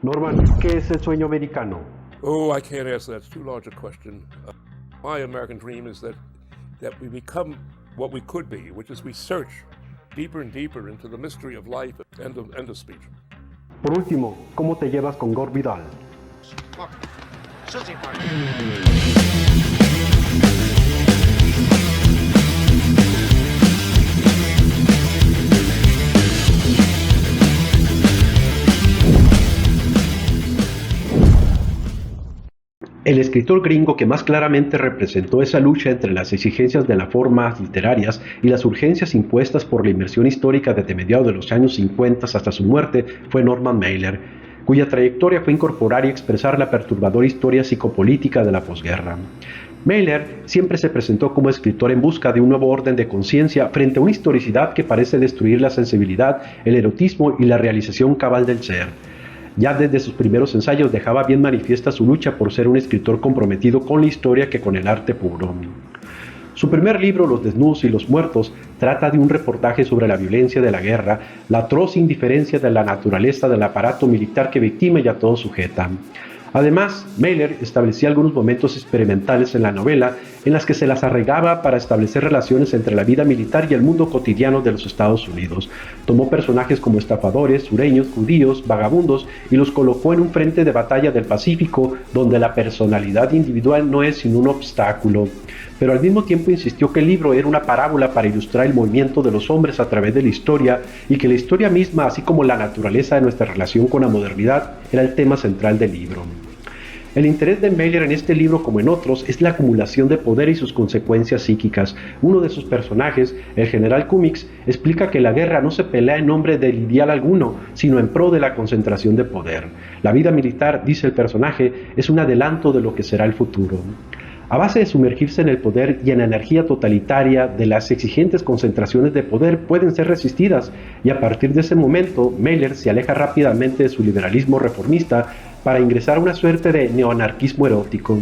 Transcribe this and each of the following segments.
Norman, ¿qué es el sueño americano? Oh, I can't answer that. It's too large a question. My American dream is that we become what we could be, which is we search deeper and deeper into the mystery of life. End of speech. Por último, ¿cómo te llevas con Gore Vidal? El escritor gringo que más claramente representó esa lucha entre las exigencias de las formas literarias y las urgencias impuestas por la inmersión histórica desde mediados de los años 50 hasta su muerte fue Norman Mailer, cuya trayectoria fue incorporar y expresar la perturbadora historia psicopolítica de la posguerra. Mailer siempre se presentó como escritor en busca de un nuevo orden de conciencia frente a una historicidad que parece destruir la sensibilidad, el erotismo y la realización cabal del ser. Ya desde sus primeros ensayos dejaba bien manifiesta su lucha por ser un escritor comprometido con la historia que con el arte puro. Su primer libro, Los desnudos y los muertos, trata de un reportaje sobre la violencia de la guerra, la atroz indiferencia de la naturaleza del aparato militar que victima y a todo sujeta. Además, Mailer establecía algunos momentos experimentales en la novela en las que se las arreglaba para establecer relaciones entre la vida militar y el mundo cotidiano de los Estados Unidos. Tomó personajes como estafadores, sureños, judíos, vagabundos y los colocó en un frente de batalla del Pacífico donde la personalidad individual no es sino un obstáculo. Pero al mismo tiempo insistió que el libro era una parábola para ilustrar el movimiento de los hombres a través de la historia y que la historia misma, así como la naturaleza de nuestra relación con la modernidad, era el tema central del libro. El interés de Mailer en este libro, como en otros, es la acumulación de poder y sus consecuencias psíquicas. Uno de sus personajes, el general Cummings, explica que la guerra no se pelea en nombre del ideal alguno, sino en pro de la concentración de poder. La vida militar, dice el personaje, es un adelanto de lo que será el futuro. A base de sumergirse en el poder y en la energía totalitaria de las exigentes concentraciones de poder pueden ser resistidas, y a partir de ese momento, Mailer se aleja rápidamente de su liberalismo reformista para ingresar a una suerte de neoanarquismo erótico.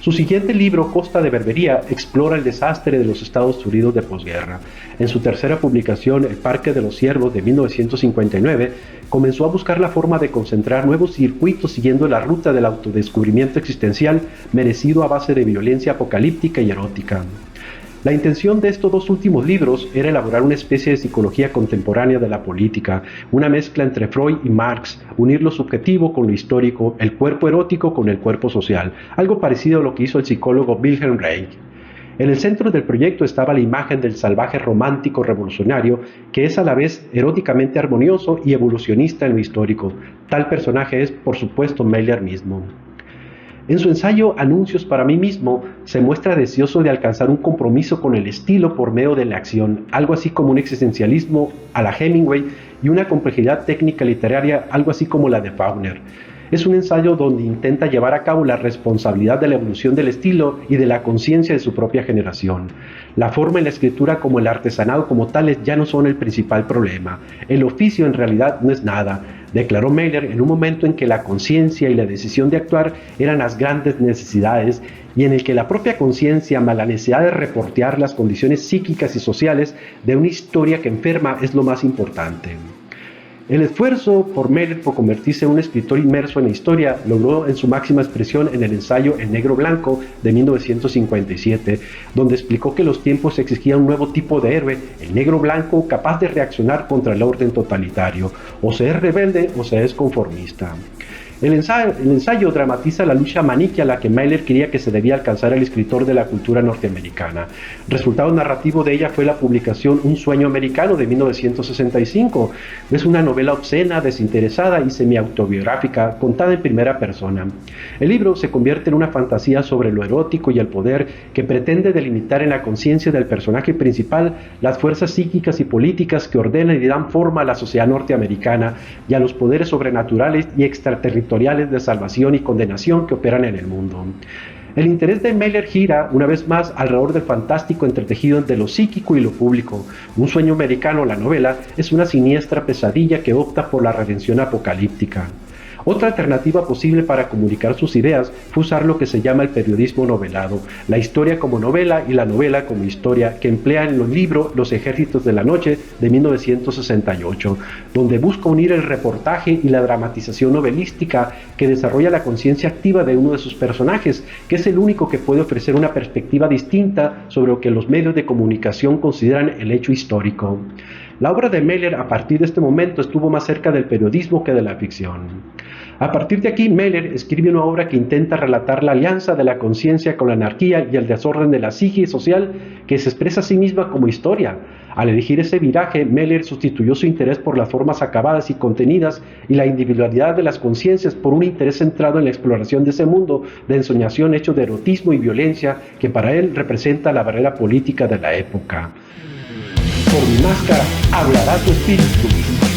Su siguiente libro, Costa de Berbería, explora el desastre de los Estados Unidos de posguerra. En su tercera publicación, El Parque de los Ciervos, de 1959, comenzó a buscar la forma de concentrar nuevos circuitos siguiendo la ruta del autodescubrimiento existencial merecido a base de violencia apocalíptica y erótica. La intención de estos dos últimos libros era elaborar una especie de psicología contemporánea de la política, una mezcla entre Freud y Marx, unir lo subjetivo con lo histórico, el cuerpo erótico con el cuerpo social, algo parecido a lo que hizo el psicólogo Wilhelm Reich. En el centro del proyecto estaba la imagen del salvaje romántico revolucionario, que es a la vez eróticamente armonioso y evolucionista en lo histórico. Tal personaje es, por supuesto, Mailer mismo. En su ensayo Anuncios para mí mismo, se muestra deseoso de alcanzar un compromiso con el estilo por medio de la acción, algo así como un existencialismo a la Hemingway y una complejidad técnica literaria, algo así como la de Faulkner. Es un ensayo donde intenta llevar a cabo la responsabilidad de la evolución del estilo y de la conciencia de su propia generación. La forma y la escritura como el artesanado como tales ya no son el principal problema. El oficio en realidad no es nada, declaró Mailer en un momento en que la conciencia y la decisión de actuar eran las grandes necesidades y en el que la propia conciencia más la necesidad de reportear las condiciones psíquicas y sociales de una historia que enferma es lo más importante. El esfuerzo por Mailer por convertirse en un escritor inmerso en la historia logró en su máxima expresión en el ensayo El Negro Blanco de 1957, donde explicó que los tiempos exigían un nuevo tipo de héroe, el negro blanco capaz de reaccionar contra el orden totalitario, o se es rebelde o se es conformista. El ensayo dramatiza la lucha maniquea a la que Mailer quería que se debía alcanzar el escritor de la cultura norteamericana. Resultado narrativo de ella fue la publicación Un sueño americano de 1965. Es una novela obscena, desinteresada y semi-autobiográfica, contada en primera persona. El libro se convierte en una fantasía sobre lo erótico y el poder que pretende delimitar en la conciencia del personaje principal las fuerzas psíquicas y políticas que ordenan y dan forma a la sociedad norteamericana y a los poderes sobrenaturales y extraterritoriales de salvación y condenación que operan en el mundo. El interés de Mailer gira, una vez más, alrededor del fantástico entretejido entre lo psíquico y lo público. Un sueño americano, la novela, es una siniestra pesadilla que opta por la redención apocalíptica. Otra alternativa posible para comunicar sus ideas fue usar lo que se llama el periodismo novelado, la historia como novela y la novela como historia, que emplea en los libros Los Ejércitos de la Noche de 1968, donde busca unir el reportaje y la dramatización novelística que desarrolla la conciencia activa de uno de sus personajes, que es el único que puede ofrecer una perspectiva distinta sobre lo que los medios de comunicación consideran el hecho histórico. La obra de Meller a partir de este momento estuvo más cerca del periodismo que de la ficción. A partir de aquí, Meller escribe una obra que intenta relatar la alianza de la conciencia con la anarquía y el desorden de la psique social que se expresa a sí misma como historia. Al elegir ese viraje, Meller sustituyó su interés por las formas acabadas y contenidas y la individualidad de las conciencias por un interés centrado en la exploración de ese mundo de ensoñación hecho de erotismo y violencia que para él representa la barrera política de la época. Por mi máscara hablará tu espíritu.